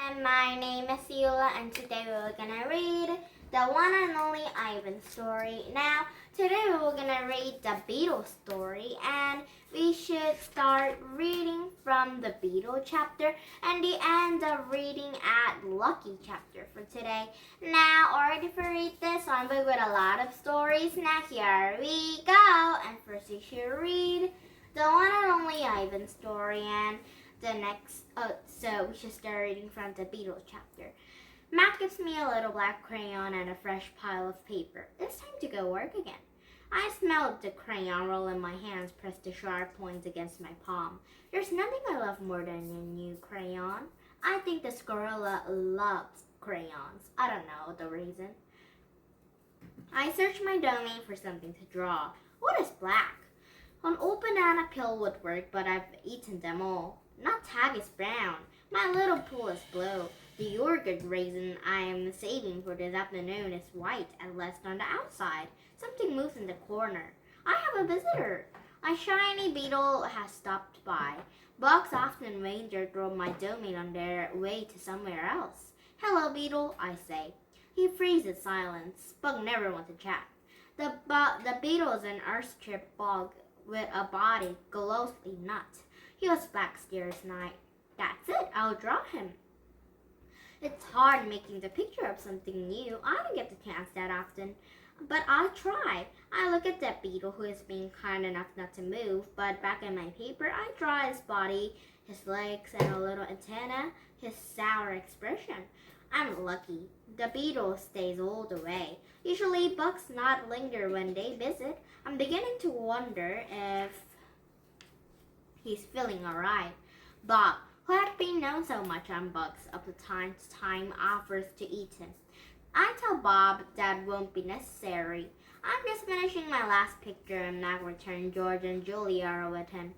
everyone, my name is Eula and today we're gonna read the one and only Ivan story. Now, today we're gonna read the Beetle story and we should start reading from the Beetle chapter and the end of reading at Lucky chapter for today. Now, already for read this one book with a lot of stories. Now here we go. And first you should read the one and only Ivan story and the next, so we should start reading from the Beetle chapter. Matt gives me a little black crayon and a fresh pile of paper. It's time to go work again. I smelled the crayon roll in my hands, pressed the sharp points against my palm. There's nothing I love more than a new crayon. I think the squirrel loves crayons. I don't know the reason. I searched my domain for something to draw. What is black? An old banana peel would work, but I've eaten them all. Not Tag is brown. My little pool is blue. The yogurt raisin I am saving for this afternoon is white and left on the outside. Something moves in the corner. I have a visitor. A shiny beetle has stopped by. Bugs often wander through my domain on their way to somewhere else. Hello, beetle, I say. He freezes silence. Bug never wants to chat. The beetle is an earth-strip bug with a body glossy nut. He was back scarce night. That's it, I'll draw him. It's hard making the picture of something new. I don't get the chance that often, but I'll try. I look at that beetle who is being kind enough not to move, but back in my paper I draw his body, his legs, and a little antenna, his sour expression. I'm lucky. The beetle stays all the way. Usually bugs not linger when they visit. I'm beginning to wonder if he's feeling alright. Bob, who had been known so much on bugs up to time to time, offers to eat him. I tell Bob that won't be necessary. I'm just finishing my last picture and Mac returns. George and Julia are with him.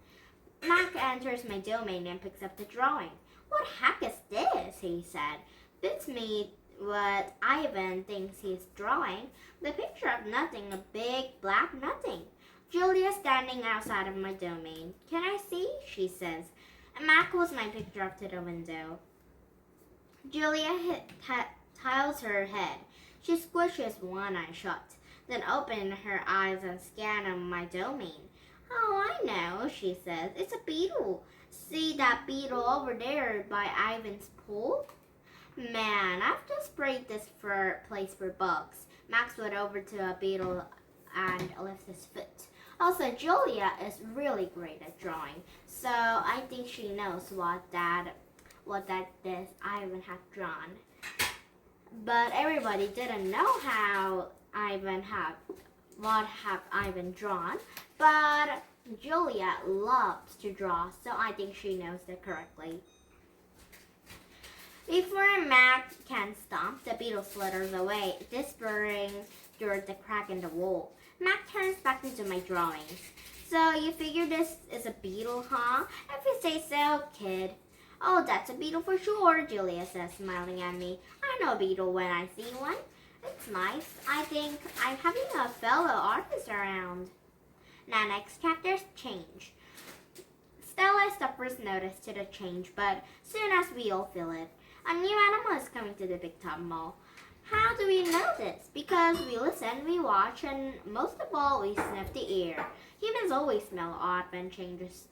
Mac enters my domain and picks up the drawing. What heck is this? He said. Beats me what Ivan thinks he's drawing. The picture of nothing, a big black nothing. Julia standing outside of my domain. Can I see? She says. Mac pulls my picture up to the window. Julia tiles her head. She squishes one eye shut, then opens her eyes and scans my domain. Oh, I know, she says. It's a beetle. See that beetle over there by Ivan's pool? Man, I've just sprayed this place for bugs. Max went over to a beetle and lifts his foot. Also, Julia is really great at drawing, so I think she knows what this Ivan had drawn. But everybody didn't know what Ivan drawn. But Julia loves to draw, so I think she knows it correctly. Before Mac can stomp, the beetle slithers away, disappearing through the crack in the wall. Mac turns back into my drawings. So you figure this is a beetle, huh? If you say so, kid. Oh, that's a beetle for sure, Julia says, smiling at me. I know a beetle when I see one. It's nice. I think I'm having a fellow artist around. Now, next chapter's change. Stella is the first notice to the change, but soon as we all feel it, a new animal is coming to the Big Top Mall. How do we know this? Because we listen, we watch, and most of all, we sniff the air. Humans always smell odd when changes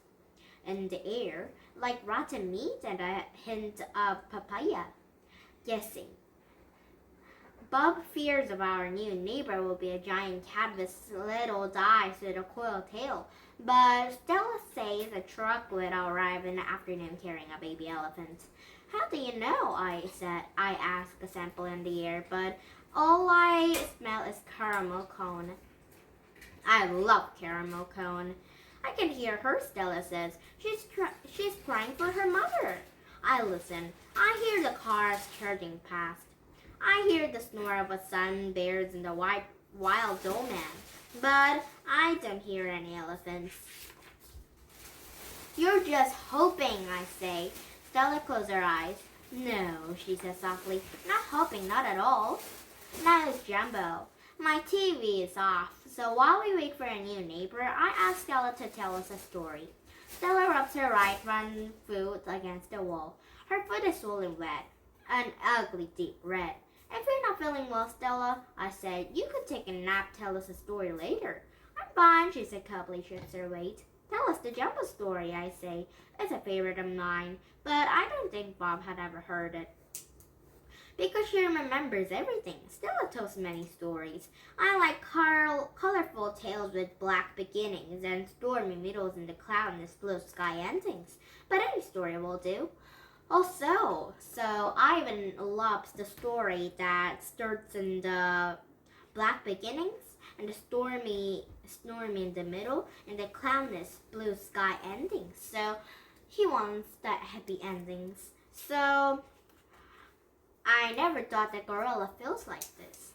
in the air, like rotten meat and a hint of papaya. Guessing. Bob fears of our new neighbor will be a giant cat with little eyes with a coiled tail. But Stella says a truck will arrive in the afternoon carrying a baby elephant. How do you know? I asked a sample in the air, but all I smell is caramel cone. I love caramel cone. I can hear her, Stella says. She's crying for her mother. I listen. I hear the cars charging past. I hear the snore of a sun bears in the wild doorman, but I don't hear any elephants. You're just hoping, I say. Stella closes her eyes. No, she says softly. Not hoping, not at all. Now it's Jumbo. My TV is off, so while we wait for a new neighbor, I ask Stella to tell us a story. Stella rubs her right front foot against the wall. Her foot is swollen wet. an ugly deep red. If you're not feeling well, Stella, I said, you could take a nap, tell us a story later. I'm fine, she said, cuppily shifts her weight. Tell us the Jumbo story, I say. It's a favorite of mine, but I don't think Bob had ever heard it. Because she remembers everything. Stella tells many stories. I like colorful tales with black beginnings and stormy middles in the cloudless blue sky endings. But any story will do. Also, so Ivan loves the story that starts in the black beginnings and the stormy in the middle and the cloudless blue sky endings. So he wants that happy endings. So I never thought that gorilla feels like this.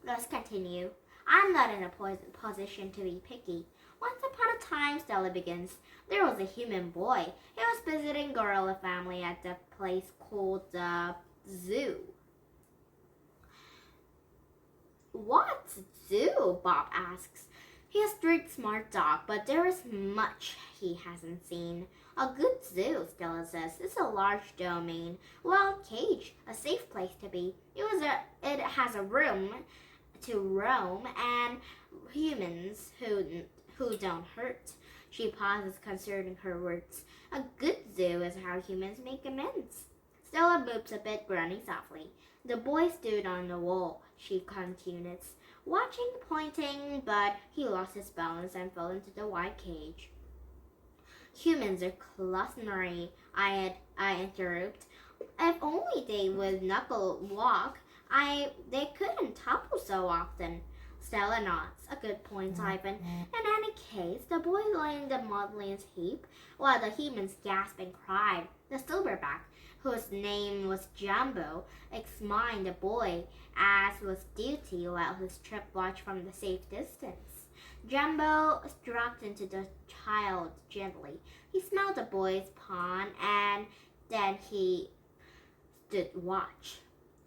Let's continue. I'm not in a position to be picky. Once upon a time, Stella begins, there was a human boy. He was visiting gorilla family at the place called the zoo. What zoo? Bob asks. He's a strict, smart dog, but there is much he hasn't seen. A good zoo, Stella says, is a large domain, wild cage, a safe place to be. It has a room to roam and humans who don't hurt. She pauses, considering her words. A good zoo is how humans make amends. Stella moves a bit, grunting softly. The boy stood on the wall, she continues, watching, pointing, but he lost his balance and fell into the wide cage. Humans are clumsy, I interrupt. If only they would knuckle walk, they couldn't topple so often. Stella nods. A good point, Ivan. In any case, the boy lay in the mudlands heap, while the humans gasped and cried. The silverback, whose name was Jumbo, examined the boy, as was duty, while his trip watched from the safe distance. Jumbo stroked into the child gently. He smelled the boy's paw, and then he stood watch.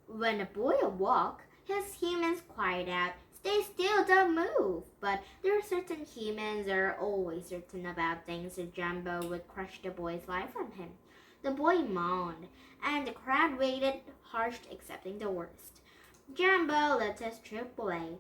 When the boy awoke, his humans cried out, "Stay still, don't move!" But there are certain humans that are always certain about things, and Jumbo would crush the boy's life from him. The boy moaned, and the crowd waited, hushed, accepting the worst. Jumbo let his troop away.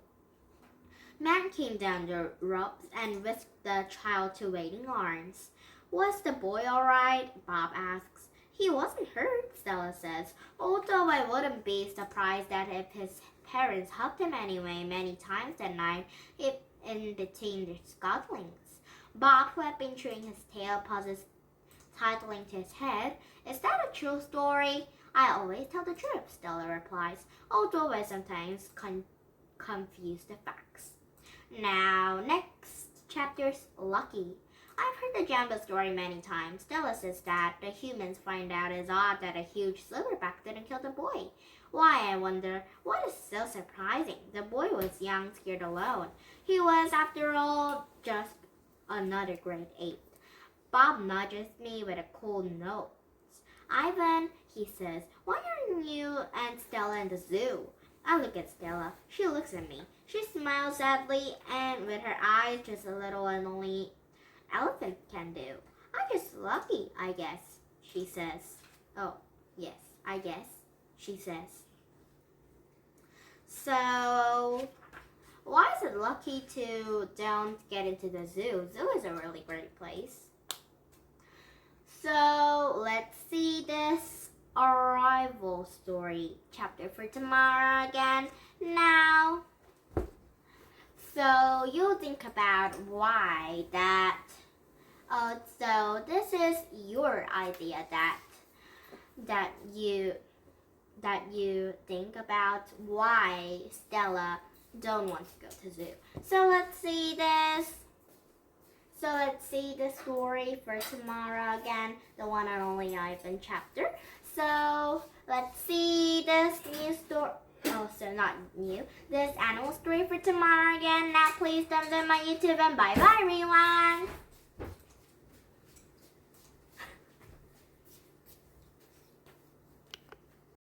Man came down the ropes and whisked the child to waiting arms. Was the boy all right? Bob asks. He wasn't hurt, Stella says, although I wouldn't be surprised that if his parents hugged him anyway many times that night in between their scuttlings. Bob, who had been chewing his tail, pauses, titling to his head. Is that a true story? I always tell the truth, Stella replies, although I sometimes confuse the facts. Now, next chapter's Lucky. I've heard the Jumbo story many times. Stella says that the humans find out it's odd that a huge silverback didn't kill the boy. Why, I wonder, what is so surprising? The boy was young, scared alone. He was, after all, just another grade 8. Bob nudges me with a cool nose. Ivan, he says, why aren't you and Stella in the zoo? I look at Stella. She looks at me. She smiles sadly and with her eyes just a little and only elephant can do. I'm just lucky, I guess, she says. Oh, yes, I guess, she says. So, why is it lucky to don't get into the zoo? Zoo is a really great place. So, let's see this arrival story chapter for tomorrow again. Now, so you'll think about why that. So this is your idea that you think about why Stella don't want to go to zoo. So let's see this. So let's see the story for tomorrow again, the one and only Ivan chapter. So let's see this new story. Oh, so not new. This animal story for tomorrow again. Now please thumbs up my YouTube and bye bye everyone.